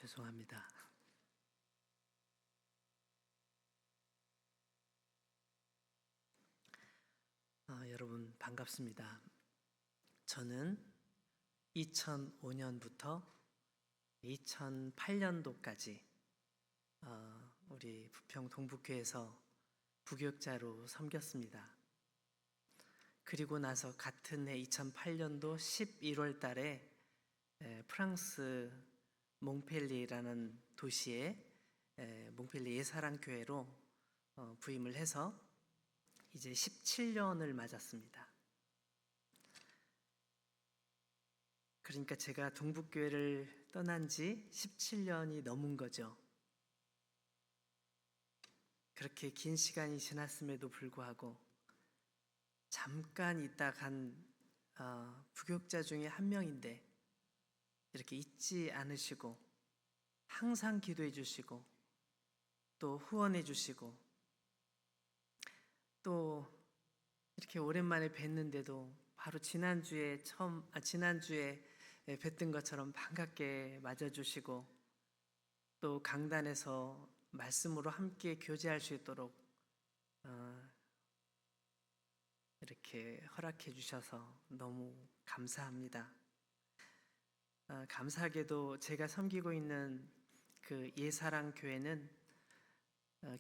죄송합니다. 여러분 반갑습니다. 저는 2005년부터 2008년도까지 우리 부평 동북교회에서 부교육자로 섬겼습니다. 그리고 나서 같은 해 2008년도 11월 달에 프랑스 몽펠리에라는 도시에 몽펠리에 예사랑교회로 부임을 해서 이제 17년을 맞았습니다. 그러니까 제가 동북교회를 떠난 지 17년이 넘은 거죠. 그렇게 긴 시간이 지났음에도 불구하고 잠깐 있다 간 부교육자 중에 한 명인데 이렇게 잊지 않으시고 항상 기도해 주시고 또 후원해 주시고 또 이렇게 오랜만에 뵀는데도 바로 지난주에 뵀던 것처럼 반갑게 맞아주시고 또 강단에서 말씀으로 함께 교제할 수 있도록 이렇게 허락해 주셔서 너무 감사합니다. 감사하게도 제가 섬기고 있는 그 예사랑 교회는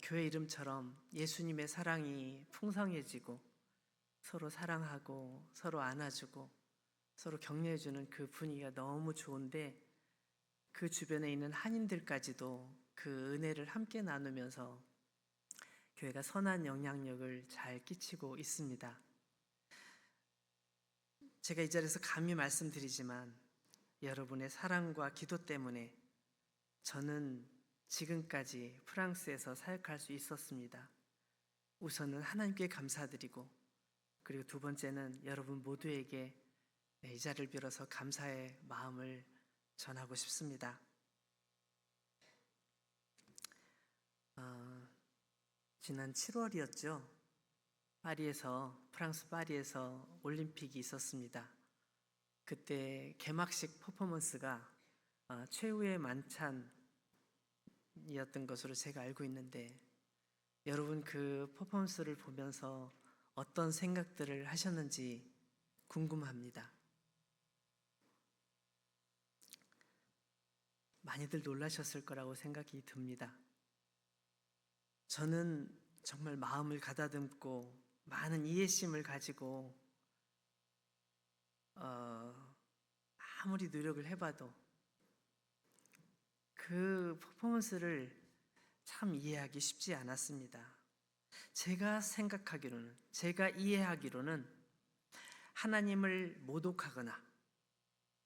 교회 이름처럼 예수님의 사랑이 풍성해지고 서로 사랑하고 서로 안아주고 서로 격려해주는 그 분위기가 너무 좋은데 그 주변에 있는 한인들까지도 그 은혜를 함께 나누면서 교회가 선한 영향력을 잘 끼치고 있습니다. 제가 이 자리에서 감히 말씀드리지만 여러분의 사랑과 기도 때문에 저는 지금까지 프랑스에서 사역할 수 있었습니다. 우선은 하나님께 감사드리고 그리고 두 번째는 여러분 모두에게 이 자리를 빌어서 감사의 마음을 전하고 싶습니다. 지난 7월이었죠. 프랑스 파리에서 올림픽이 있었습니다. 그때 개막식 퍼포먼스가 최후의 만찬이었던 것으로 제가 알고 있는데 여러분 그 퍼포먼스를 보면서 어떤 생각들을 하셨는지 궁금합니다. 많이들 놀라셨을 거라고 생각이 듭니다. 저는 정말 마음을 가다듬고 많은 이해심을 가지고 아무리 노력을 해봐도 그 퍼포먼스를 참 이해하기 쉽지 않았습니다. 제가 이해하기로는 하나님을 모독하거나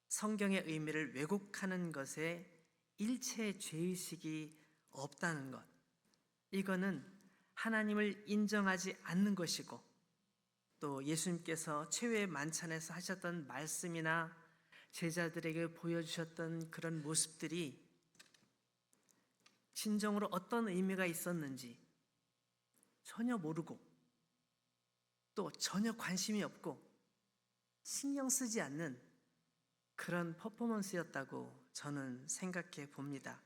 성경의 의미를 왜곡하는 것에 일체의 죄의식이 없다는 것, 이거는 하나님을 인정하지 않는 것이고 또 예수님께서 최후의 만찬에서 하셨던 말씀이나 제자들에게 보여주셨던 그런 모습들이 진정으로 어떤 의미가 있었는지 전혀 모르고 또 전혀 관심이 없고 신경 쓰지 않는 그런 퍼포먼스였다고 저는 생각해 봅니다.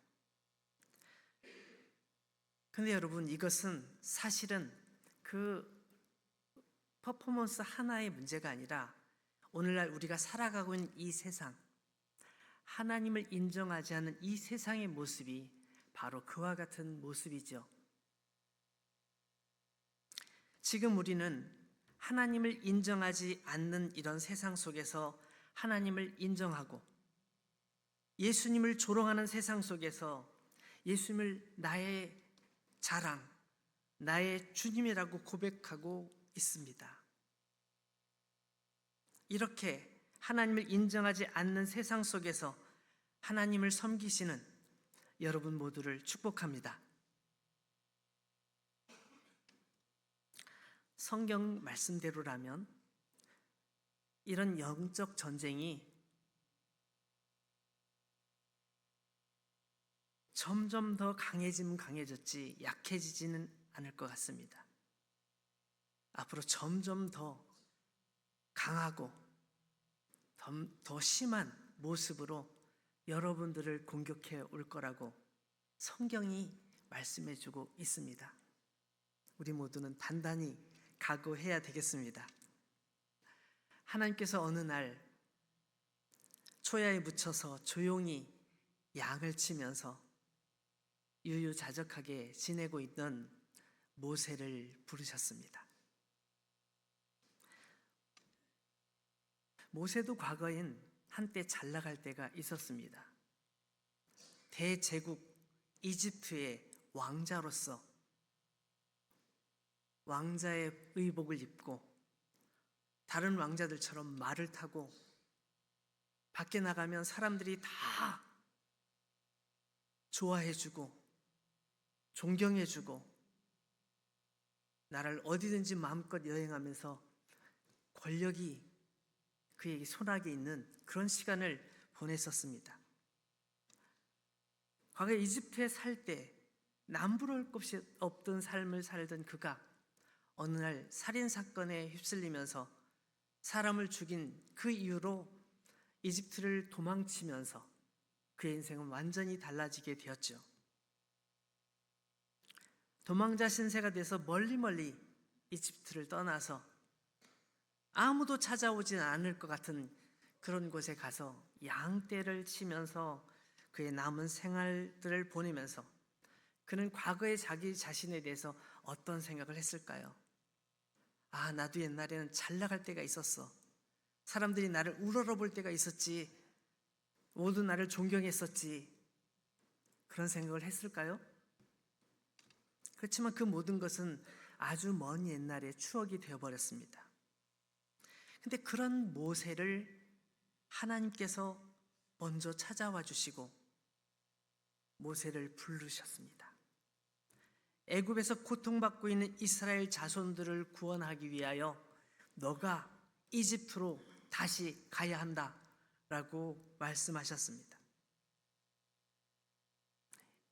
근데 여러분, 이것은 사실은 그 퍼포먼스 하나의 문제가 아니라 오늘날 우리가 살아가고 있는 이 세상, 하나님을 인정하지 않는 이 세상의 모습이 바로 그와 같은 모습이죠. 지금 우리는 하나님을 인정하지 않는 이런 세상 속에서 하나님을 인정하고 예수님을 조롱하는 세상 속에서 예수님을 나의 자랑, 나의 주님이라고 고백하고 있습니다. 이렇게 하나님을 인정하지 않는 세상 속에서 하나님을 섬기시는 여러분 모두를 축복합니다. 성경 말씀대로라면 이런 영적 전쟁이 점점 더 강해지면 강해졌지 약해지지는 않을 것 같습니다. 앞으로 점점 더 강하고 더 심한 모습으로 여러분들을 공격해 올 거라고 성경이 말씀해 주고 있습니다. 우리 모두는 단단히 각오해야 되겠습니다. 하나님께서 어느 날 초야에 묻혀서 조용히 양을 치면서 유유자적하게 지내고 있던 모세를 부르셨습니다. 모세도 과거엔 한때 잘 나갈 때가 있었습니다. 대제국 이집트의 왕자로서 왕자의 의복을 입고 다른 왕자들처럼 말을 타고 밖에 나가면 사람들이 다 좋아해주고 존경해주고 나를 어디든지 마음껏 여행하면서 권력이 그에게 손아귀에 있는 그런 시간을 보냈었습니다. 과거 이집트에 살 때 남부러울 것이 없던 삶을 살던 그가 어느 날 살인사건에 휩쓸리면서 사람을 죽인 그 이후로 이집트를 도망치면서 그의 인생은 완전히 달라지게 되었죠. 도망자 신세가 돼서 멀리 이집트를 떠나서 아무도 찾아오진 않을 것 같은 그런 곳에 가서 양떼를 치면서 그의 남은 생활들을 보내면서 그는 과거의 자기 자신에 대해서 어떤 생각을 했을까요? 아, 나도 옛날에는 잘 나갈 때가 있었어. 사람들이 나를 우러러볼 때가 있었지. 모두 나를 존경했었지. 그런 생각을 했을까요? 그렇지만 그 모든 것은 아주 먼 옛날의 추억이 되어버렸습니다. 근데 그런 모세를 하나님께서 먼저 찾아와 주시고 모세를 부르셨습니다. 애굽에서 고통받고 있는 이스라엘 자손들을 구원하기 위하여 너가 이집트로 다시 가야 한다라고 말씀하셨습니다.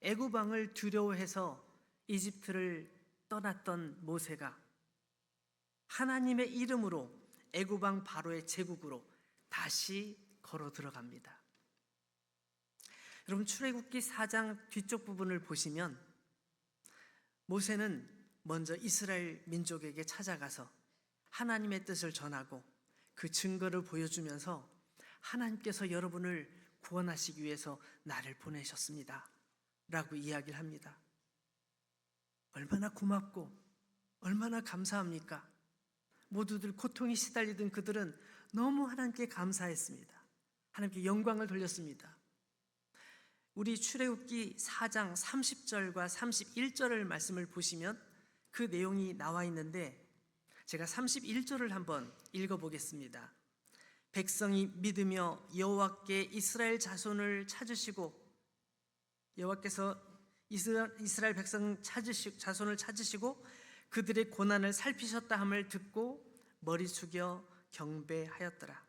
애굽 왕을 두려워해서 이집트를 떠났던 모세가 하나님의 이름으로 애굽 왕 바로의 제국으로 다시 걸어 들어갑니다. 여러분, 출애굽기 4장 뒤쪽 부분을 보시면 모세는 먼저 이스라엘 민족에게 찾아가서 하나님의 뜻을 전하고 그 증거를 보여주면서 하나님께서 여러분을 구원하시기 위해서 나를 보내셨습니다 라고 이야기를 합니다. 얼마나 고맙고 얼마나 감사합니까? 모두들 고통이 시달리던 그들은 너무 하나님께 감사했습니다. 하나님께 영광을 돌렸습니다. 우리 출애굽기 4장 30절과 31절을 말씀을 보시면 그 내용이 나와 있는데 제가 31절을 한번 읽어보겠습니다. 백성이 믿으며 여호와께 이스라엘 자손을 찾으시고 여호와께서 이스라엘 백성 자손을 찾으시고 그들의 고난을 살피셨다 함을 듣고 머리 숙여 경배하였더라.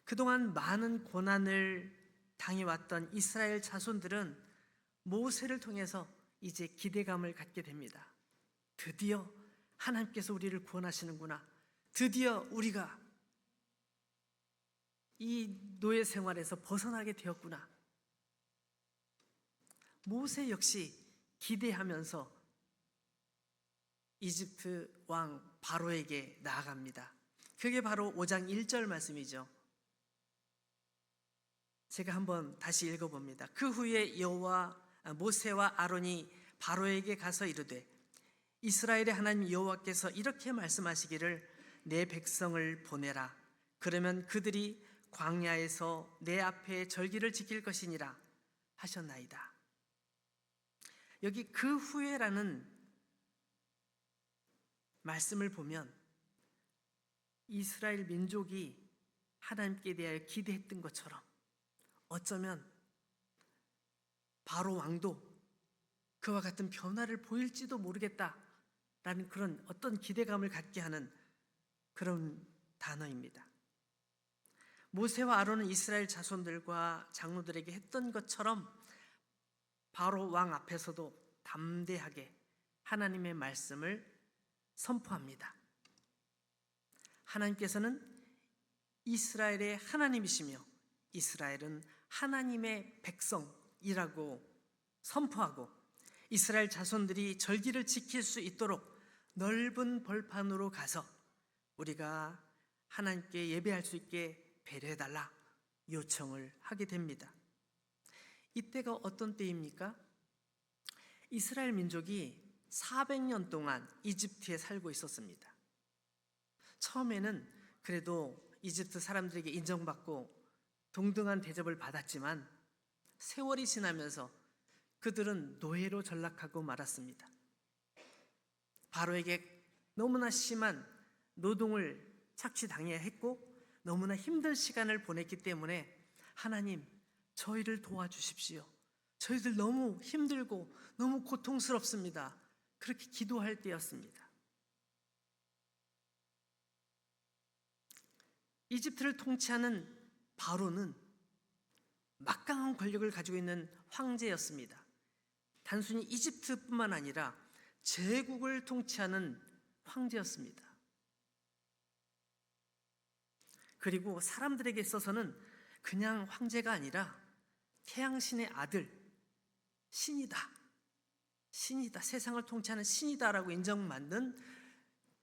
그동안 많은 고난을 당해왔던 이스라엘 자손들은 모세를 통해서 이제 기대감을 갖게 됩니다. 드디어 하나님께서 우리를 구원하시는구나. 드디어 우리가 이 노예 생활에서 벗어나게 되었구나. 모세 역시 기대하면서 이집트 왕 바로에게 나아갑니다. 그게 바로 5장 1절 말씀이죠. 제가 한번 다시 읽어봅니다. 그 후에 모세와 아론이 바로에게 가서 이르되 이스라엘의 하나님 여호와께서 이렇게 말씀하시기를 내 백성을 보내라. 그러면 그들이 광야에서 내 앞에 절기를 지킬 것이니라 하셨나이다. 여기 그 후에라는 말씀을 보면 이스라엘 민족이 하나님께 대하여 기대했던 것처럼 어쩌면 바로 왕도 그와 같은 변화를 보일지도 모르겠다라는 그런 어떤 기대감을 갖게 하는 그런 단어입니다. 모세와 아론은 이스라엘 자손들과 장로들에게 했던 것처럼 바로 왕 앞에서도 담대하게 하나님의 말씀을 선포합니다. 하나님께서는 이스라엘의 하나님이시며 이스라엘은 하나님의 백성이라고 선포하고 이스라엘 자손들이 절기를 지킬 수 있도록 넓은 벌판으로 가서 우리가 하나님께 예배할 수 있게 배려해달라 요청을 하게 됩니다. 이때가 어떤 때입니까? 이스라엘 민족이 400년 동안 이집트에 살고 있었습니다. 처음에는 그래도 이집트 사람들에게 인정받고 동등한 대접을 받았지만 세월이 지나면서 그들은 노예로 전락하고 말았습니다. 바로에게 너무나 심한 노동을 착취당해야 했고 너무나 힘든 시간을 보냈기 때문에 하나님, 저희를 도와주십시오. 저희들 너무 힘들고 너무 고통스럽습니다. 그렇게 기도할 때였습니다. 이집트를 통치하는 바로는 막강한 권력을 가지고 있는 황제였습니다. 단순히 이집트뿐만 아니라 제국을 통치하는 황제였습니다. 그리고 사람들에게 있어서는 그냥 황제가 아니라 태양신의 아들, 신이다. 신이다. 세상을 통치하는 신이다라고 인정받는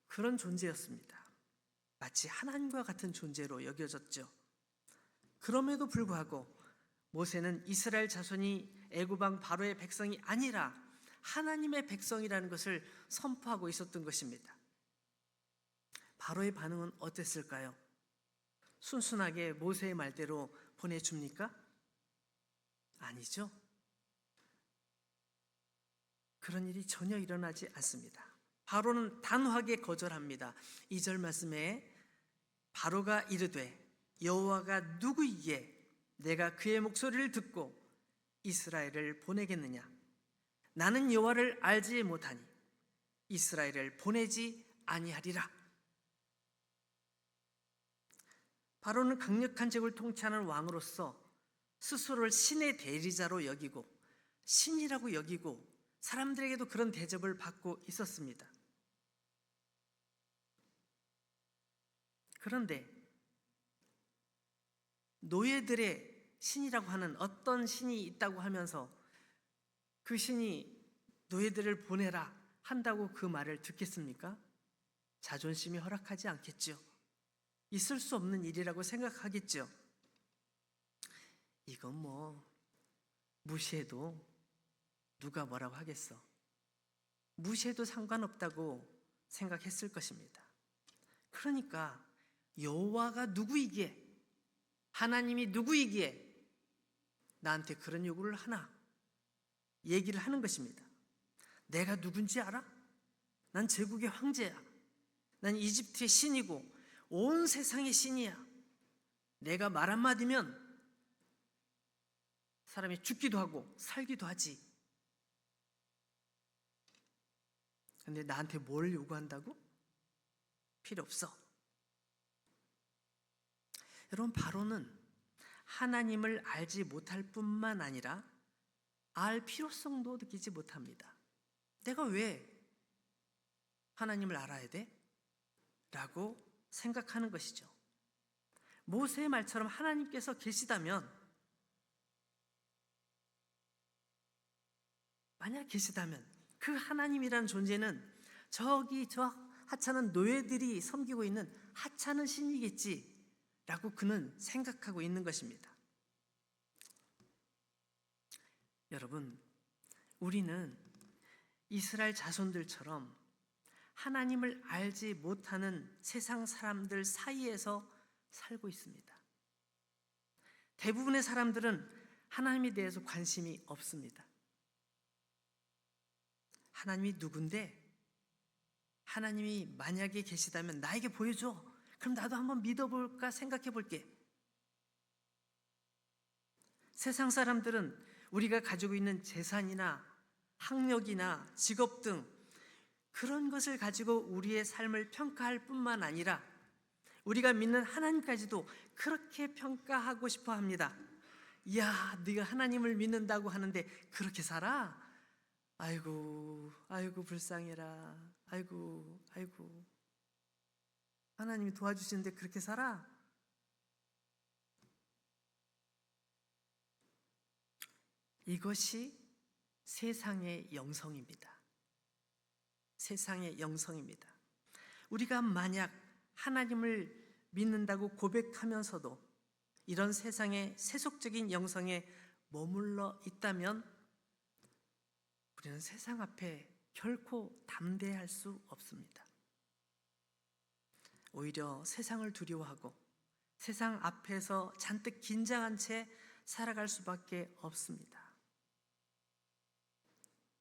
그런 존재였습니다. 마치 하나님과 같은 존재로 여겨졌죠. 그럼에도 불구하고 모세는 이스라엘 자손이 애굽 왕 바로의 백성이 아니라 하나님의 백성이라는 것을 선포하고 있었던 것입니다. 바로의 반응은 어땠을까요? 순순하게 모세의 말대로 보내줍니까? 아니죠. 그런 일이 전혀 일어나지 않습니다. 바로는 단호하게 거절합니다. 2절 말씀에 바로가 이르되 여호와가 누구이기에 내가 그의 목소리를 듣고 이스라엘을 보내겠느냐? 나는 여호와를 알지 못하니 이스라엘을 보내지 아니하리라. 바로는 강력한 제국을 통치하는 왕으로서 스스로를 신의 대리자로 여기고 신이라고 여기고 사람들에게도 그런 대접을 받고 있었습니다. 그런데 노예들의 신이라고 하는 어떤 신이 있다고 하면서 그 신이 노예들을 보내라 한다고 그 말을 듣겠습니까? 자존심이 허락하지 않겠죠. 있을 수 없는 일이라고 생각하겠죠. 이건 무시해도 누가 뭐라고 하겠어. 무시해도 상관없다고 생각했을 것입니다. 그러니까 여호와가 누구이기에, 하나님이 누구이기에 나한테 그런 요구를 하나 얘기를 하는 것입니다. 내가 누군지 알아? 난 제국의 황제야. 난 이집트의 신이고 온 세상의 신이야. 내가 말 한마디면 사람이 죽기도 하고 살기도 하지. 근데 나한테 뭘 요구한다고? 필요 없어. 여러분, 바로는 하나님을 알지 못할 뿐만 아니라 알 필요성도 느끼지 못합니다. 내가 왜 하나님을 알아야 돼? 라고 생각하는 것이죠. 모세의 말처럼 하나님께서 계시다면, 만약 계시다면 그 하나님이라는 존재는 저기 저 하찮은 노예들이 섬기고 있는 하찮은 신이겠지라고 그는 생각하고 있는 것입니다. 여러분, 우리는 이스라엘 자손들처럼 하나님을 알지 못하는 세상 사람들 사이에서 살고 있습니다. 대부분의 사람들은 하나님에 대해서 관심이 없습니다. 하나님이 누군데? 하나님이 만약에 계시다면 나에게 보여줘. 그럼 나도 한번 믿어볼까 생각해 볼게. 세상 사람들은 우리가 가지고 있는 재산이나 학력이나 직업 등 그런 것을 가지고 우리의 삶을 평가할 뿐만 아니라 우리가 믿는 하나님까지도 그렇게 평가하고 싶어 합니다. 이야, 네가 하나님을 믿는다고 하는데 그렇게 살아? 아이고 불쌍해라. 아이고 하나님이 도와주시는데 그렇게 살아? 이것이 세상의 영성입니다. 세상의 영성입니다. 우리가 만약 하나님을 믿는다고 고백하면서도 이런 세상의 세속적인 영성에 머물러 있다면 우리는 세상 앞에 결코 담대할 수 없습니다. 오히려 세상을 두려워하고 세상 앞에서 잔뜩 긴장한 채 살아갈 수밖에 없습니다.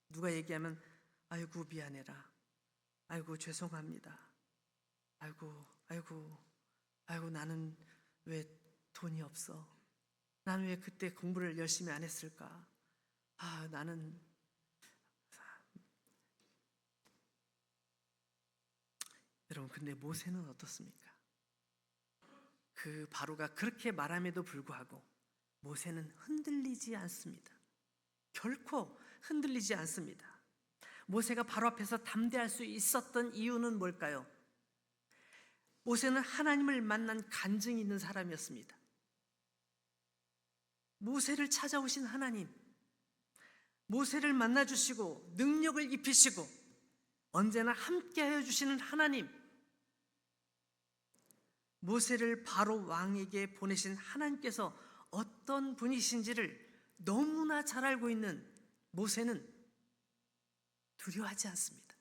누가 얘기하면 아이고 미안해라, 아이고 죄송합니다, 아이고 나는 왜 돈이 없어, 나는 왜 그때 공부를 열심히 안 했을까, 나는 여러분, 근데 모세는 어떻습니까? 그 바로가 그렇게 말함에도 불구하고 모세는 흔들리지 않습니다. 결코 흔들리지 않습니다. 모세가 바로 앞에서 담대할 수 있었던 이유는 뭘까요? 모세는 하나님을 만난 간증이 있는 사람이었습니다. 모세를 찾아오신 하나님, 모세를 만나주시고 능력을 입히시고 언제나 함께하여 주시는 하나님, 모세를 바로 왕에게 보내신 하나님께서 어떤 분이신지를 너무나 잘 알고 있는 모세는 두려워하지 않습니다.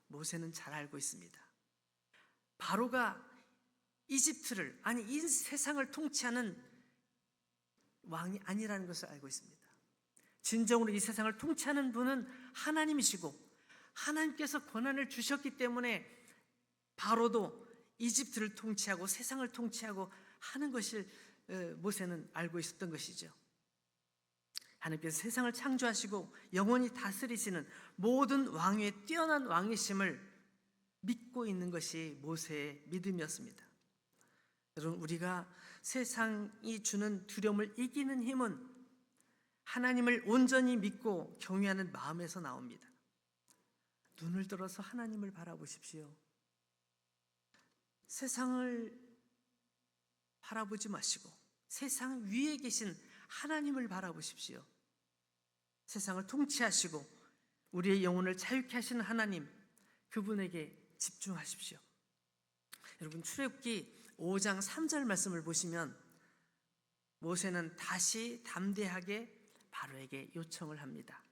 모세는 잘 알고 있습니다. 바로가 이집트를, 아니 이 세상을 통치하는 왕이 아니라는 것을 알고 있습니다. 진정으로 이 세상을 통치하는 분은 하나님이시고 하나님께서 권한을 주셨기 때문에 바로도 이집트를 통치하고 세상을 통치하고 하는 것을 모세는 알고 있었던 것이죠. 하나님께서 세상을 창조하시고 영원히 다스리시는 모든 왕의 뛰어난 왕이심을 믿고 있는 것이 모세의 믿음이었습니다. 여러분, 우리가 세상이 주는 두려움을 이기는 힘은 하나님을 온전히 믿고 경외하는 마음에서 나옵니다. 눈을 들어서 하나님을 바라보십시오. 세상을 바라보지 마시고 세상 위에 계신 하나님을 바라보십시오. 세상을 통치하시고 우리의 영혼을 자유케 하시는 하나님, 그분에게 집중하십시오. 여러분, 출애굽기 5장 3절 말씀을 보시면 모세는 다시 담대하게 바로에게 요청을 합니다.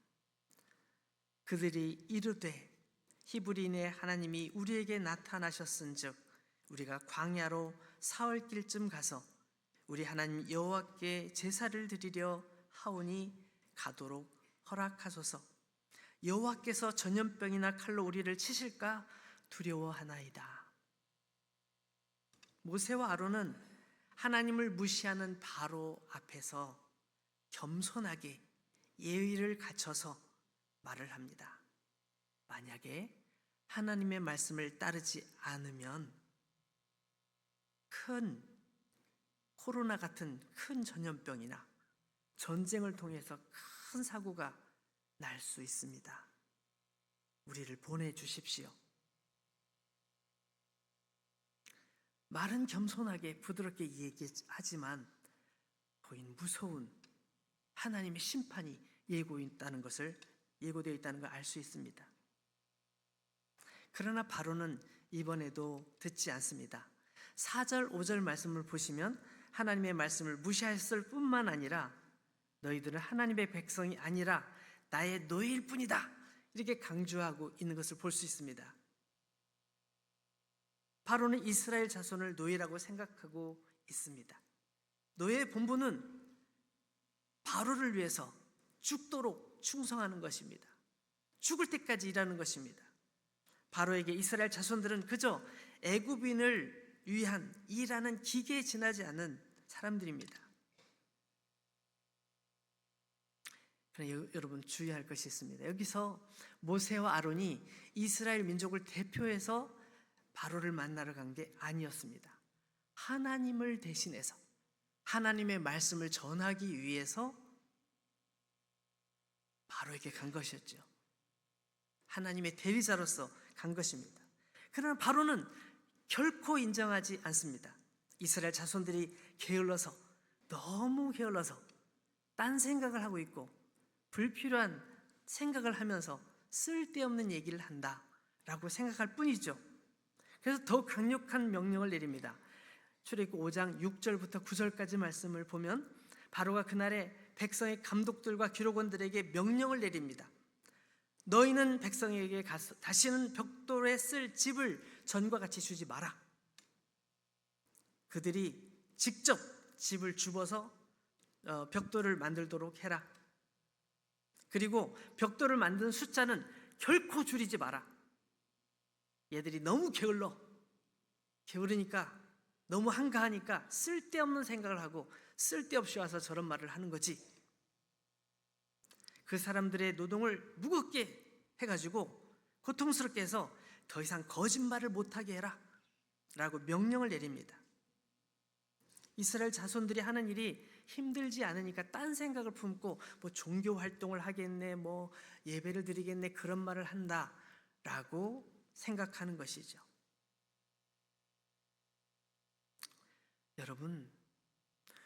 그들이 이르되 히브리인의 하나님이 우리에게 나타나셨은즉 우리가 광야로 사흘 길쯤 가서 우리 하나님 여호와께 제사를 드리려 하오니 가도록 허락하소서. 여호와께서 전염병이나 칼로 우리를 치실까 두려워하나이다. 모세와 아론은 하나님을 무시하는 바로 앞에서 겸손하게 예의를 갖춰서 말을 합니다. 만약에 하나님의 말씀을 따르지 않으면 큰 코로나 같은 큰 전염병이나 전쟁을 통해서 큰 사고가 날 수 있습니다. 우리를 보내주십시오. 말은 겸손하게 부드럽게 얘기하지만 거긴 무서운 하나님의 심판이 예고되어 있다는 것을 알 수 있습니다. 그러나 바로는 이번에도 듣지 않습니다. 4절 5절 말씀을 보시면 하나님의 말씀을 무시했을 뿐만 아니라 너희들은 하나님의 백성이 아니라 나의 노예일 뿐이다, 이렇게 강조하고 있는 것을 볼 수 있습니다. 바로는 이스라엘 자손을 노예라고 생각하고 있습니다. 노예의 본분은 바로를 위해서 죽도록 충성하는 것입니다. 죽을 때까지 일하는 것입니다. 바로에게 이스라엘 자손들은 그저 애굽인을 위한 일하는 기계에 지나지 않은 사람들입니다. 그러나 여러분, 주의할 것이 있습니다. 여기서 모세와 아론이 이스라엘 민족을 대표해서 바로를 만나러 간 게 아니었습니다. 하나님을 대신해서 하나님의 말씀을 전하기 위해서 바로에게 간 것이었죠. 하나님의 대리자로서 간 것입니다. 그러나 바로는 결코 인정하지 않습니다. 이스라엘 자손들이 게을러서, 너무 게을러서 딴 생각을 하고 있고 불필요한 생각을 하면서 쓸데없는 얘기를 한다라고 생각할 뿐이죠. 그래서 더 강력한 명령을 내립니다. 출애굽기 5장 6절부터 9절까지 말씀을 보면 바로가 그날에 백성의 감독들과 기록원들에게 명령을 내립니다. 너희는 백성에게 가서 다시는 벽돌에 쓸 집을 전과 같이 주지 마라. 그들이 직접 집을 줍어서 벽돌을 만들도록 해라. 그리고 벽돌을 만든 숫자는 결코 줄이지 마라. 얘들이 너무 게으르니까 너무 한가하니까 쓸데없는 생각을 하고 쓸데없이 와서 저런 말을 하는 거지. 그 사람들의 노동을 무겁게 해가지고 고통스럽게 해서 더 이상 거짓말을 못하게 해라 라고 명령을 내립니다. 이스라엘 자손들이 하는 일이 힘들지 않으니까 딴 생각을 품고 뭐 종교 활동을 하겠네, 뭐 예배를 드리겠네, 그런 말을 한다라고 생각하는 것이죠. 여러분,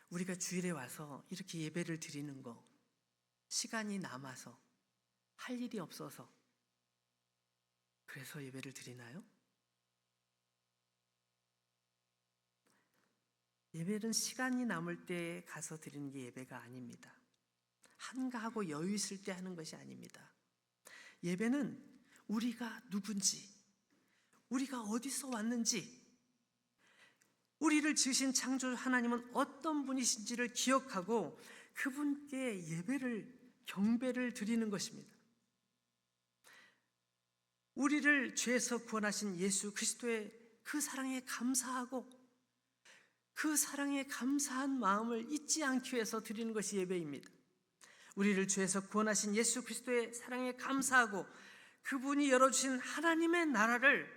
우리가 주일에 와서 이렇게 예배를 드리는 거, 시간이 남아서 할 일이 없어서 그래서 예배를 드리나요? 예배는 시간이 남을 때 가서 드리는 게 예배가 아닙니다. 한가하고 여유 있을 때 하는 것이 아닙니다. 예배는 우리가 누군지, 우리가 어디서 왔는지, 우리를 지으신 창조 하나님은 어떤 분이신지를 기억하고 그분께 경배를 드리는 것입니다. 우리를 죄에서 구원하신 예수 그리스도의 그 사랑에 감사하고 그 사랑에 감사한 마음을 잊지 않기 위해서 드리는 것이 예배입니다. 우리를 죄에서 구원하신 예수 그리스도의 사랑에 감사하고 그분이 열어주신 하나님의 나라를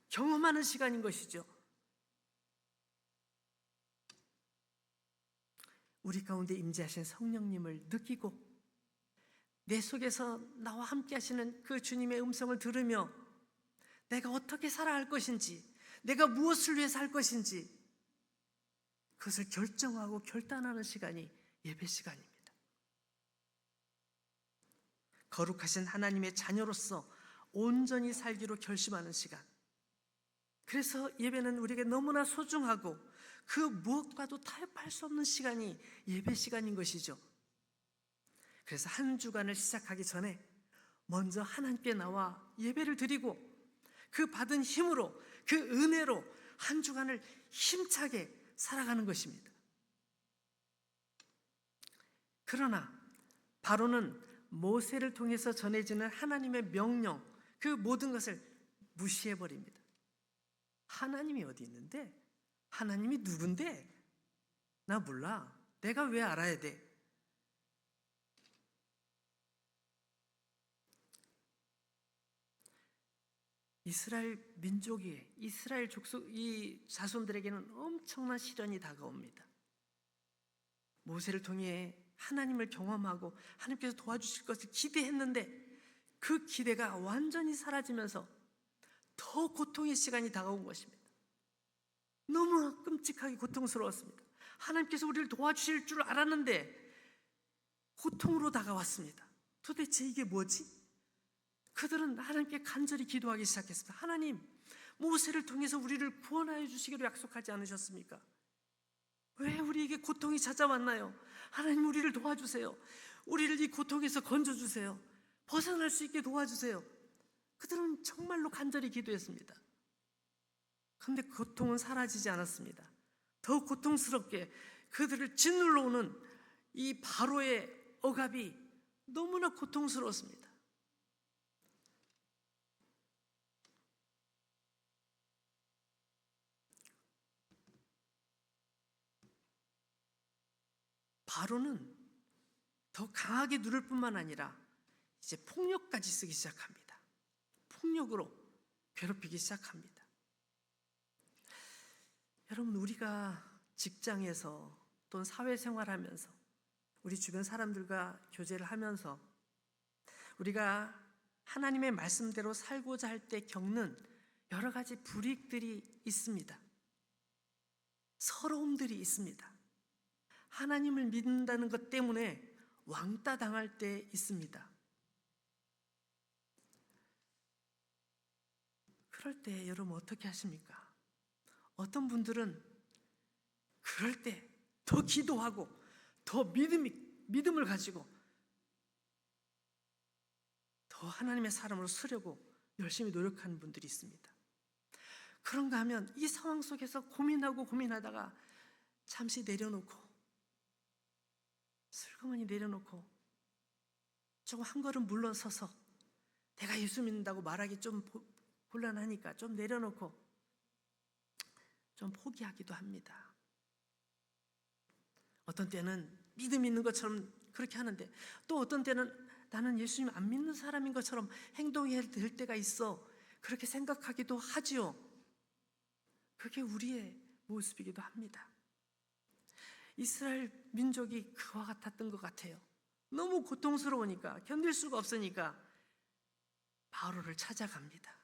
경험하는 시간인 것이죠. 우리 가운데 임재하신 성령님을 느끼고 내 속에서 나와 함께 하시는 그 주님의 음성을 들으며 내가 어떻게 살아갈 것인지, 내가 무엇을 위해 살 것인지 그것을 결정하고 결단하는 시간이 예배 시간입니다. 거룩하신 하나님의 자녀로서 온전히 살기로 결심하는 시간. 그래서 예배는 우리에게 너무나 소중하고 그 무엇과도 타협할 수 없는 시간이 예배 시간인 것이죠. 그래서 한 주간을 시작하기 전에 먼저 하나님께 나와 예배를 드리고 그 받은 힘으로, 그 은혜로 한 주간을 힘차게 살아가는 것입니다. 그러나 바로는 모세를 통해서 전해지는 하나님의 명령, 그 모든 것을 무시해버립니다. 하나님이 어디 있는데? 하나님이 누군데? 나 몰라. 내가 왜 알아야 돼? 이스라엘 민족이, 이스라엘 족속, 이 자손들에게는 엄청난 시련이 다가옵니다. 모세를 통해 하나님을 경험하고 하나님께서 도와주실 것을 기대했는데 그 기대가 완전히 사라지면서 더 고통의 시간이 다가온 것입니다. 너무 끔찍하게 고통스러웠습니다. 하나님께서 우리를 도와주실 줄 알았는데 고통으로 다가왔습니다. 도대체 이게 뭐지? 그들은 하나님께 간절히 기도하기 시작했습니다. 하나님, 모세를 통해서 우리를 구원하여 주시기로 약속하지 않으셨습니까? 왜 우리에게 고통이 찾아왔나요? 하나님, 우리를 도와주세요. 우리를 이 고통에서 건져주세요. 벗어날 수 있게 도와주세요. 그들은 정말로 간절히 기도했습니다. 그런데 고통은 사라지지 않았습니다. 더 고통스럽게 그들을 짓눌러 오는 이 바로의 억압이 너무나 고통스러웠습니다. 바로는 더 강하게 누를 뿐만 아니라 이제 폭력까지 쓰기 시작합니다. 폭력으로 괴롭히기 시작합니다. 여러분, 우리가 직장에서 또는 사회생활하면서 우리 주변 사람들과 교제를 하면서 우리가 하나님의 말씀대로 살고자 할 때 겪는 여러 가지 불이익들이 있습니다. 서러움들이 있습니다. 하나님을 믿는다는 것 때문에 왕따 당할 때 있습니다. 그럴 때 여러분 어떻게 하십니까? 어떤 분들은 그럴 때 더 기도하고 더 믿음을 가지고 더 하나님의 사람으로 서려고 열심히 노력하는 분들이 있습니다. 그런가 하면 이 상황 속에서 고민하다가 잠시 내려놓고 슬그머니 내려놓고 조금 한 걸음 물러서서 내가 예수 믿는다고 말하기 좀 곤란하니까 좀 내려놓고 좀 포기하기도 합니다. 어떤 때는 믿음 있는 것처럼 그렇게 하는데 또 어떤 때는 나는 예수님 안 믿는 사람인 것처럼 행동해야 될 때가 있어. 그렇게 생각하기도 하지요. 그게 우리의 모습이기도 합니다. 이스라엘 민족이 그와 같았던 것 같아요. 너무 고통스러우니까 견딜 수가 없으니까 바로를 찾아갑니다.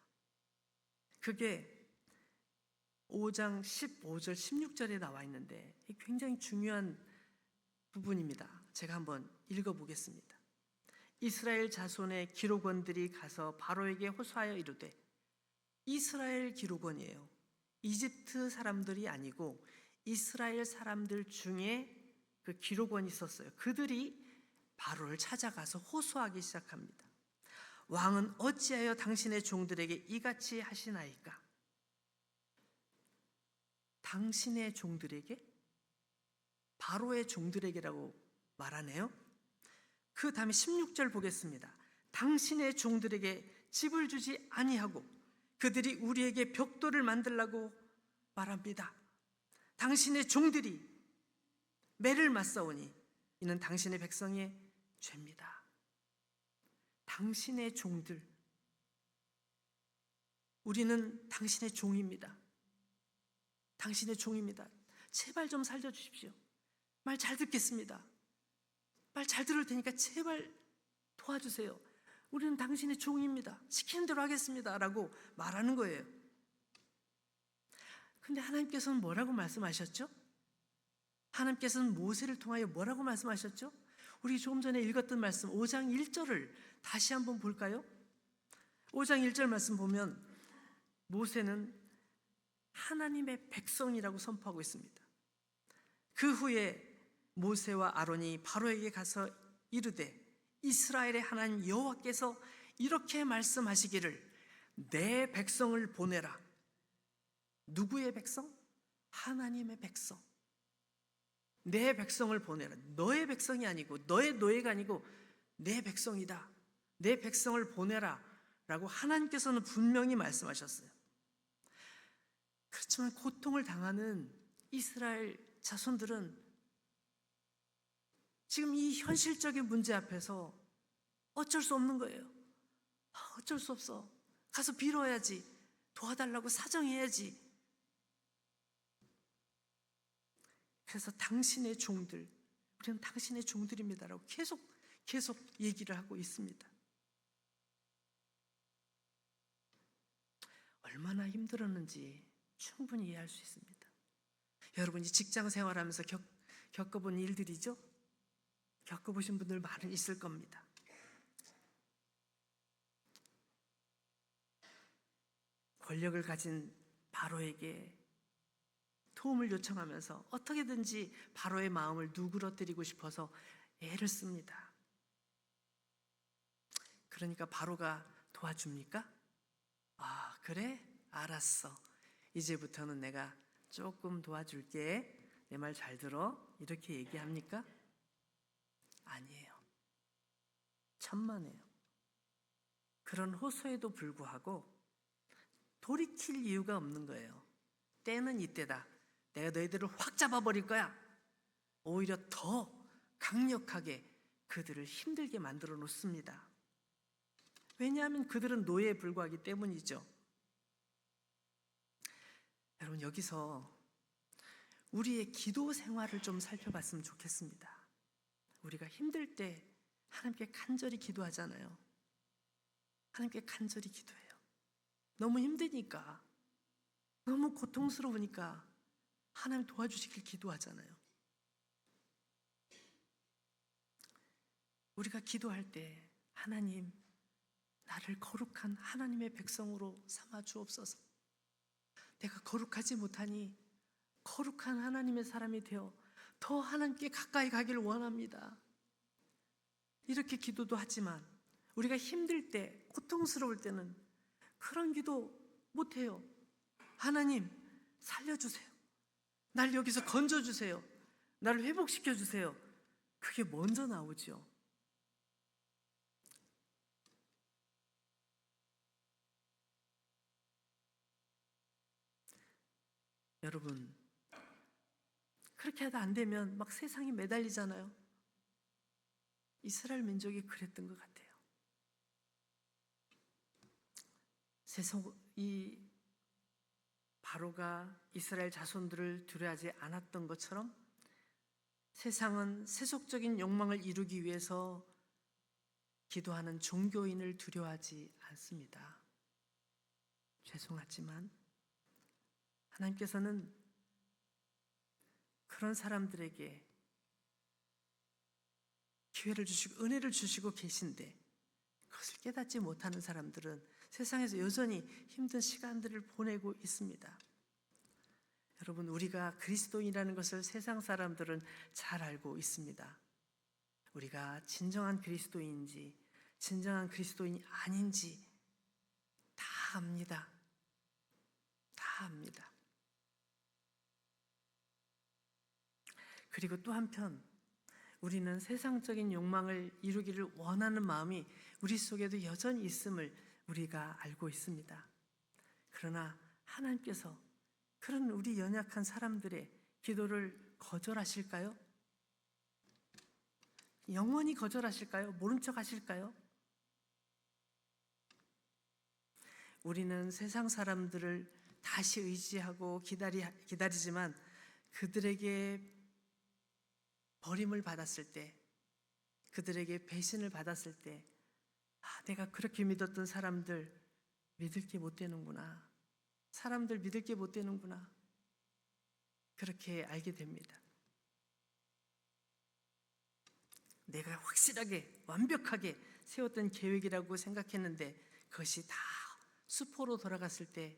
그게 5장 15절 16절에 나와 있는데 굉장히 중요한 부분입니다. 제가 한번 읽어보겠습니다. 이스라엘 자손의 기록원들이 가서 바로에게 호소하여 이르되, 이스라엘 기록원이에요. 이집트 사람들이 아니고 이스라엘 사람들 중에 그 기록원이 있었어요. 그들이 바로를 찾아가서 호소하기 시작합니다. 왕은 어찌하여 당신의 종들에게 이같이 하시나이까? 당신의 종들에게? 바로의 종들에게라고 말하네요. 그 다음에 16절 보겠습니다. 당신의 종들에게 집을 주지 아니하고 그들이 우리에게 벽돌을 만들라고 말합니다. 당신의 종들이 매를 맞사오니 이는 당신의 백성의 죄입니다. 당신의 종들, 우리는 당신의 종입니다. 당신의 종입니다. 제발 좀 살려주십시오. 말 잘 듣겠습니다. 말 잘 들을 테니까 제발 도와주세요. 우리는 당신의 종입니다. 시키는 대로 하겠습니다. 라고 말하는 거예요. 근데 하나님께서는 뭐라고 말씀하셨죠? 하나님께서는 모세를 통하여 뭐라고 말씀하셨죠? 우리 조금 전에 읽었던 말씀 5장 1절을 다시 한번 볼까요? 5장 1절 말씀 보면 모세는 하나님의 백성이라고 선포하고 있습니다. 그 후에 모세와 아론이 바로에게 가서 이르되, 이스라엘의 하나님 여호와께서 이렇게 말씀하시기를 내 백성을 보내라. 누구의 백성? 하나님의 백성. 내 백성을 보내라. 너의 백성이 아니고 너의 노예가 아니고 내 백성이다. 내 백성을 보내라 라고 하나님께서는 분명히 말씀하셨어요. 그렇지만 고통을 당하는 이스라엘 자손들은 지금 이 현실적인 문제 앞에서 어쩔 수 없는 거예요. 어쩔 수 없어. 가서 빌어야지. 도와달라고 사정해야지. 그래서 당신의 종들, 우리는 당신의 종들입니다라고 계속 얘기를 하고 있습니다. 얼마나 힘들었는지 충분히 이해할 수 있습니다. 여러분이 직장 생활하면서 겪어본 일들이죠? 겪어보신 분들 많이 있을 겁니다. 권력을 가진 바로에게 도움을 요청하면서 어떻게든지 바로의 마음을 누그러뜨리고 싶어서 애를 씁니다. 그러니까 바로가 도와줍니까? 아, 그래? 알았어. 이제부터는 내가 조금 도와줄게. 내 말 잘 들어. 이렇게 얘기합니까? 아니에요. 천만에요. 그런 호소에도 불구하고 돌이킬 이유가 없는 거예요. 때는 이때다. 내가 너희들을 확 잡아버릴 거야. 오히려 더 강력하게 그들을 힘들게 만들어 놓습니다. 왜냐하면 그들은 노예에 불과하기 때문이죠. 여러분, 여기서 우리의 기도 생활을 좀 살펴봤으면 좋겠습니다. 우리가 힘들 때 하나님께 간절히 기도하잖아요. 하나님께 간절히 기도해요. 너무 힘드니까, 너무 고통스러우니까 하나님 도와주시길 기도하잖아요. 우리가 기도할 때 하나님, 나를 거룩한 하나님의 백성으로 삼아 주옵소서. 내가 거룩하지 못하니 거룩한 하나님의 사람이 되어 더 하나님께 가까이 가기를 원합니다. 이렇게 기도도 하지만 우리가 힘들 때, 고통스러울 때는 그런 기도 못해요. 하나님, 살려주세요. 날 여기서 건져주세요. 나를 회복시켜주세요. 그게 먼저 나오죠. 여러분, 그렇게 하다 안 되면 막 세상이 매달리잖아요. 이스라엘 민족이 그랬던 것 같아요. 이 바로가 이스라엘 자손들을 두려워하지 않았던 것처럼 세상은 세속적인 욕망을 이루기 위해서 기도하는 종교인을 두려워하지 않습니다. 죄송하지만 하나님께서는 그런 사람들에게 기회를 주시고 은혜를 주시고 계신데 그것을 깨닫지 못하는 사람들은 세상에서 여전히 힘든 시간들을 보내고 있습니다. 여러분, 우리가 그리스도인이라는 것을 세상 사람들은 잘 알고 있습니다. 우리가 진정한 그리스도인인지 진정한 그리스도인이 아닌지 다 압니다. 다 압니다. 그리고 또 한편 우리는 세상적인 욕망을 이루기를 원하는 마음이 우리 속에도 여전히 있음을 우리가 알고 있습니다. 그러나 하나님께서 그런 우리 연약한 사람들의 기도를 거절하실까요? 영원히 거절하실까요? 모른 척 하실까요? 우리는 세상 사람들을 다시 의지하고 기다리지만 그들에게 버림을 받았을 때, 그들에게 배신을 받았을 때, 내가 그렇게 믿었던 사람들 믿을 게 못 되는구나. 사람들 믿을 게 못 되는구나. 그렇게 알게 됩니다. 내가 확실하게, 완벽하게 세웠던 계획이라고 생각했는데 그것이 다 수포로 돌아갔을 때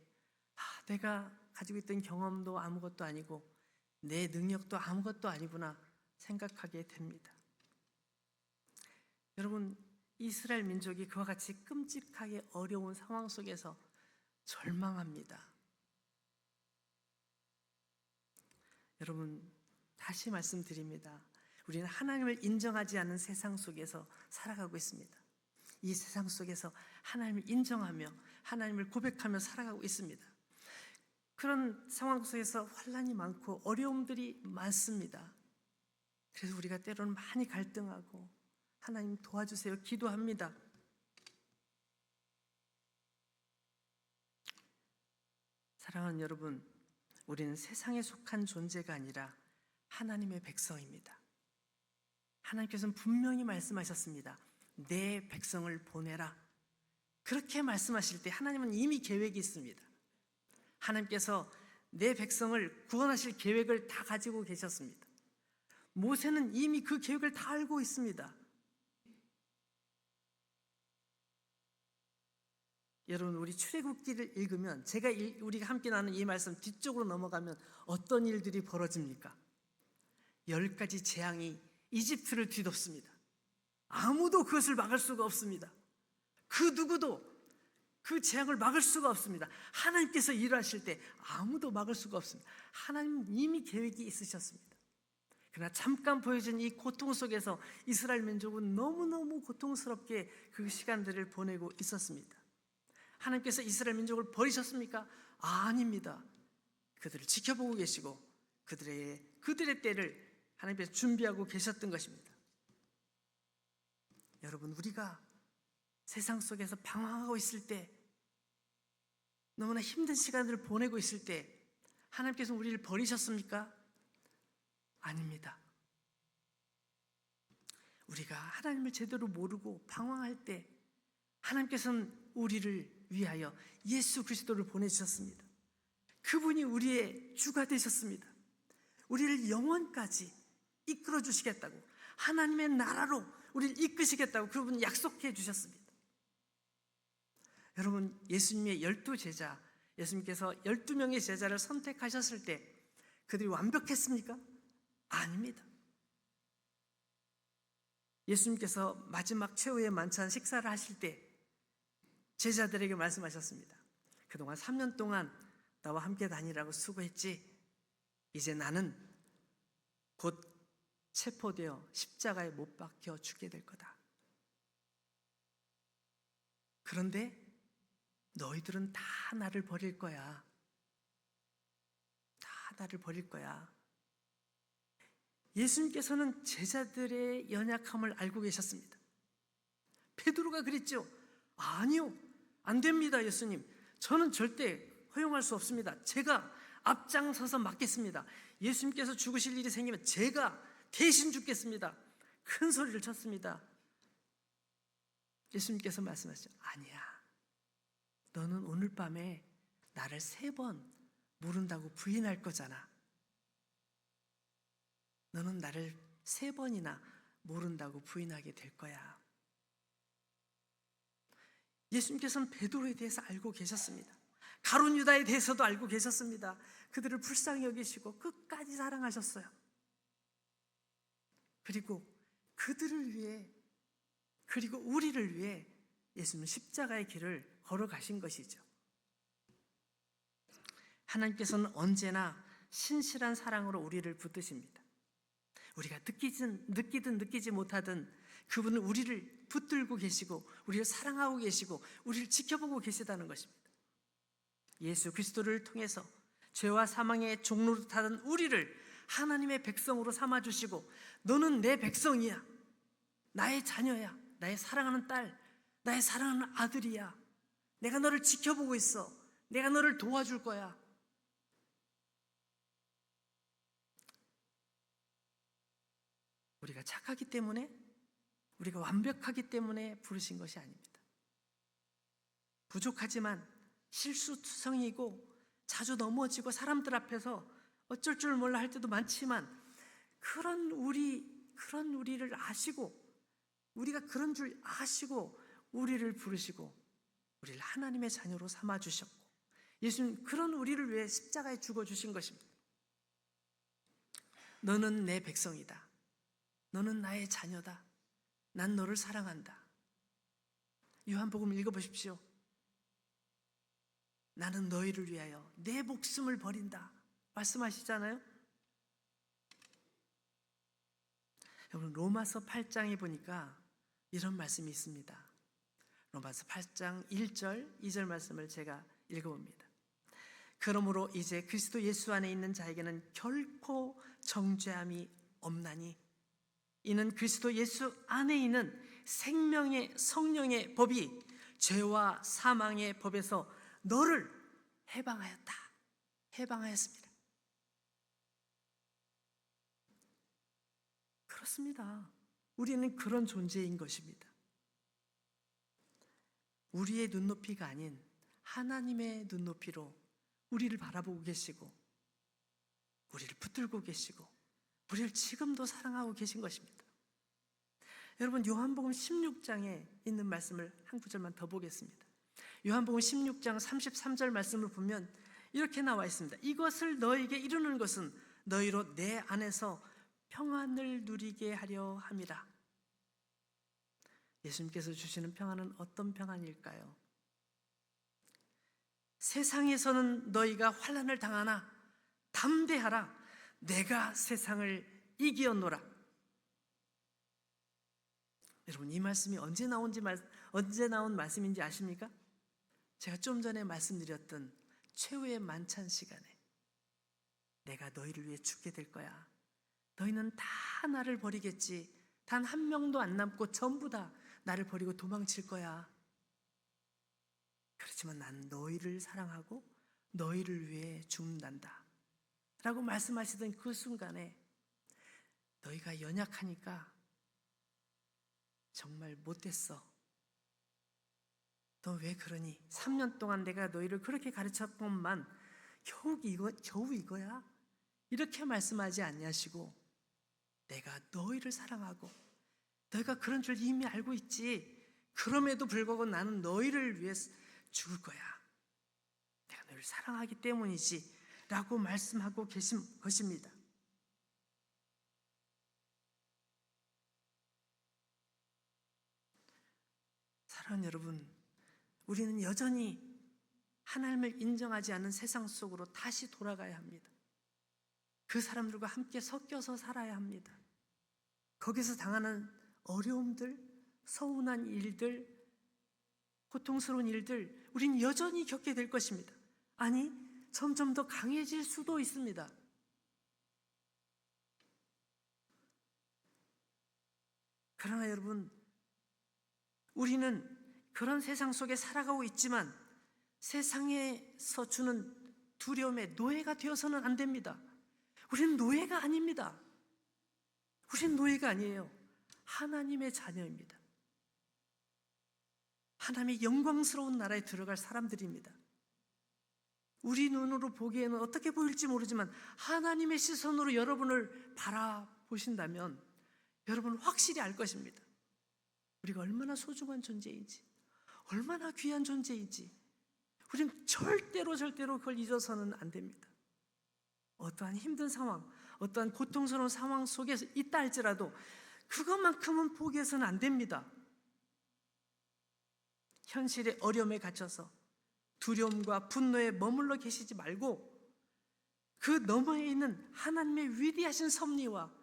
내가 가지고 있던 경험도 아무것도 아니고 내 능력도 아무것도 아니구나 생각하게 됩니다. 여러분, 이스라엘 민족이 그와 같이 끔찍하게 어려운 상황 속에서 절망합니다. 여러분, 다시 말씀드립니다. 우리는 하나님을 인정하지 않는 세상 속에서 살아가고 있습니다. 이 세상 속에서 하나님을 인정하며 하나님을 고백하며 살아가고 있습니다. 그런 상황 속에서 환난이 많고 어려움들이 많습니다. 그래서 우리가 때로는 많이 갈등하고 하나님 도와주세요 기도합니다. 사랑하는 여러분, 우리는 세상에 속한 존재가 아니라 하나님의 백성입니다. 하나님께서는 분명히 말씀하셨습니다. 내 백성을 보내라. 그렇게 말씀하실 때 하나님은 이미 계획이 있습니다. 하나님께서 내 백성을 구원하실 계획을 다 가지고 계셨습니다. 모세는 이미 그 계획을 다 알고 있습니다. 여러분, 우리 출애굽기를 읽으면 우리가 함께 나눈 이 말씀 뒤쪽으로 넘어가면 어떤 일들이 벌어집니까? 10가지 재앙이 이집트를 뒤덮습니다. 아무도 그것을 막을 수가 없습니다. 그 누구도 그 재앙을 막을 수가 없습니다. 하나님께서 일하실 때 아무도 막을 수가 없습니다. 하나님은 이미 계획이 있으셨습니다. 그러나 잠깐 보여진 이 고통 속에서 이스라엘 민족은 너무너무 고통스럽게 그 시간들을 보내고 있었습니다. 하나님께서 이스라엘 민족을 버리셨습니까? 아닙니다. 그들을 지켜보고 계시고 그들의 때를 하나님께서 준비하고 계셨던 것입니다. 여러분, 우리가 세상 속에서 방황하고 있을 때, 너무나 힘든 시간들을 보내고 있을 때 하나님께서 우리를 버리셨습니까? 아닙니다. 우리가 하나님을 제대로 모르고 방황할 때 하나님께서는 우리를 위하여 예수 그리스도를 보내주셨습니다. 그분이 우리의 주가 되셨습니다. 우리를 영원까지 이끌어 주시겠다고, 하나님의 나라로 우리를 이끄시겠다고 그분이 약속해 주셨습니다. 여러분, 예수님의 12제자, 예수님께서 12명의 제자를 선택하셨을 때 그들이 완벽했습니까? 아닙니다. 예수님께서 마지막 최후의 만찬 식사를 하실 때 제자들에게 말씀하셨습니다. 그동안 3년 동안 나와 함께 다니라고 수고했지. 이제 나는 곧 체포되어 십자가에 못 박혀 죽게 될 거다. 그런데 너희들은 다 나를 버릴 거야. 다 나를 버릴 거야. 예수님께서는 제자들의 연약함을 알고 계셨습니다. 베드로가 그랬죠. 아니요, 안 됩니다, 예수님. 저는 절대 허용할 수 없습니다. 제가 앞장서서 맡겠습니다. 예수님께서 죽으실 일이 생기면 제가 대신 죽겠습니다. 큰 소리를 쳤습니다. 예수님께서 말씀하시죠. 아니야, 너는 오늘 밤에 나를 3번 모른다고 부인할 거잖아. 너는 나를 3번이나 모른다고 부인하게 될 거야. 예수님께서는 베드로에 대해서 알고 계셨습니다. 가룟 유다에 대해서도 알고 계셨습니다. 그들을 불쌍히 여기시고 끝까지 사랑하셨어요. 그리고 그들을 위해, 그리고 우리를 위해 예수님은 십자가의 길을 걸어가신 것이죠. 하나님께서는 언제나 신실한 사랑으로 우리를 붙드십니다. 우리가 느끼든 느끼지 못하든 그분은 우리를 붙들고 계시고 우리를 사랑하고 계시고 우리를 지켜보고 계시다는 것입니다. 예수 그리스도를 통해서 죄와 사망의 종로로 타던 우리를 하나님의 백성으로 삼아주시고 너는 내 백성이야, 나의 자녀야, 나의 사랑하는 딸, 나의 사랑하는 아들이야, 내가 너를 지켜보고 있어, 내가 너를 도와줄 거야. 우리가 착하기 때문에, 우리가 완벽하기 때문에 부르신 것이 아닙니다. 부족하지만 실수투성이고 자주 넘어지고 사람들 앞에서 어쩔 줄 몰라 할 때도 많지만 그런 우리를 아시고, 우리가 그런 줄 아시고 우리를 부르시고 우리를 하나님의 자녀로 삼아주셨고 예수님 그런 우리를 위해 십자가에 죽어주신 것입니다. 너는 내 백성이다. 너는 나의 자녀다. 난 너를 사랑한다. 요한복음 읽어보십시오. 나는 너희를 위하여 내 목숨을 버린다 말씀하시잖아요. 여러분, 로마서 8장에 보니까 이런 말씀이 있습니다. 로마서 8장 1절, 2절 말씀을 제가 읽어봅니다. 그러므로 이제 그리스도 예수 안에 있는 자에게는 결코 정죄함이 없나니 이는 그리스도 예수 안에 있는 생명의 성령의 법이 죄와 사망의 법에서 너를 해방하였습니다. 그렇습니다. 우리는 그런 존재인 것입니다. 우리의 눈높이가 아닌 하나님의 눈높이로 우리를 바라보고 계시고 우리를 붙들고 계시고 우리를 지금도 사랑하고 계신 것입니다. 여러분, 요한복음 16장에 있는 말씀을 한 구절만 더 보겠습니다. 요한복음 16장 33절 말씀을 보면 이렇게 나와 있습니다. 이것을 너에게 이루는 것은 너희로 내 안에서 평안을 누리게 하려 함이라. 예수님께서 주시는 평안은 어떤 평안일까요? 세상에서는 너희가 환난을 당하나 담대하라. 내가 세상을 이기었노라. 여러분, 이 말씀이 언제 나온 말씀인지 아십니까? 제가 좀 전에 말씀드렸던 최후의 만찬 시간에 내가 너희를 위해 죽게 될 거야. 너희는 다 나를 버리겠지. 단 한 명도 안 남고 전부 다 나를 버리고 도망칠 거야. 그렇지만 난 너희를 사랑하고 너희를 위해 죽는단다 라고 말씀하시던 그 순간에 너희가 연약하니까 정말 못됐어. 너 왜 그러니? 3년 동안 내가 너희를 그렇게 가르쳤건만 겨우 이거야? 이렇게 말씀하지 않냐시고 내가 너희를 사랑하고 너희가 그런 줄 이미 알고 있지. 그럼에도 불구하고 나는 너희를 위해 죽을 거야. 내가 너희를 사랑하기 때문이지 라고 말씀하고 계신 것입니다. 사랑하는 여러분, 우리는 여전히 하나님을 인정하지 않는 세상 속으로 다시 돌아가야 합니다. 그 사람들과 함께 섞여서 살아야 합니다. 거기서 당하는 어려움들, 서운한 일들, 고통스러운 일들 우린 여전히 겪게 될 것입니다. 아니, 점점 더 강해질 수도 있습니다. 그러나 여러분, 우리는 그런 세상 속에 살아가고 있지만 세상에서 주는 두려움의 노예가 되어서는 안 됩니다. 우리는 노예가 아닙니다. 우리는 노예가 아니에요. 하나님의 자녀입니다. 하나님의 영광스러운 나라에 들어갈 사람들입니다. 우리 눈으로 보기에는 어떻게 보일지 모르지만 하나님의 시선으로 여러분을 바라보신다면 여러분은 확실히 알 것입니다. 우리가 얼마나 소중한 존재인지, 얼마나 귀한 존재인지 우리는 절대로 그걸 잊어서는 안 됩니다. 어떠한 힘든 상황, 어떠한 고통스러운 상황 속에 있다 할지라도 그것만큼은 포기해서는 안 됩니다. 현실의 어려움에 갇혀서 두려움과 분노에 머물러 계시지 말고 그 너머에 있는 하나님의 위대하신 섭리와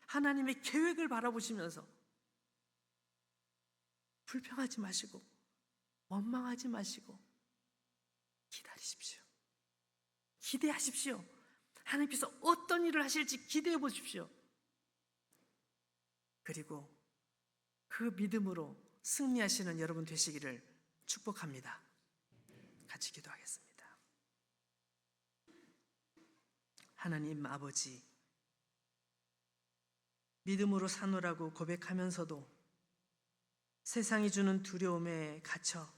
하나님의 계획을 바라보시면서 불평하지 마시고 원망하지 마시고 기다리십시오. 기대하십시오. 하나님께서 어떤 일을 하실지 기대해 보십시오. 그리고 그 믿음으로 승리하시는 여러분 되시기를 축복합니다. 같이 기도하겠습니다. 하나님 아버지, 믿음으로 사노라고 고백하면서도 세상이 주는 두려움에 갇혀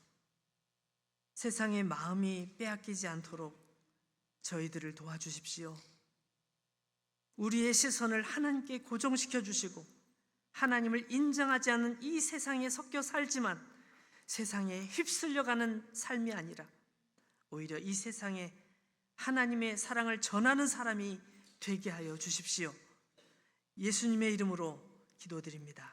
세상의 마음이 빼앗기지 않도록 저희들을 도와주십시오. 우리의 시선을 하나님께 고정시켜 주시고 하나님을 인정하지 않는 이 세상에 섞여 살지만 세상에 휩쓸려가는 삶이 아니라 오히려 이 세상에 하나님의 사랑을 전하는 사람이 되게 하여 주십시오. 예수님의 이름으로 기도드립니다.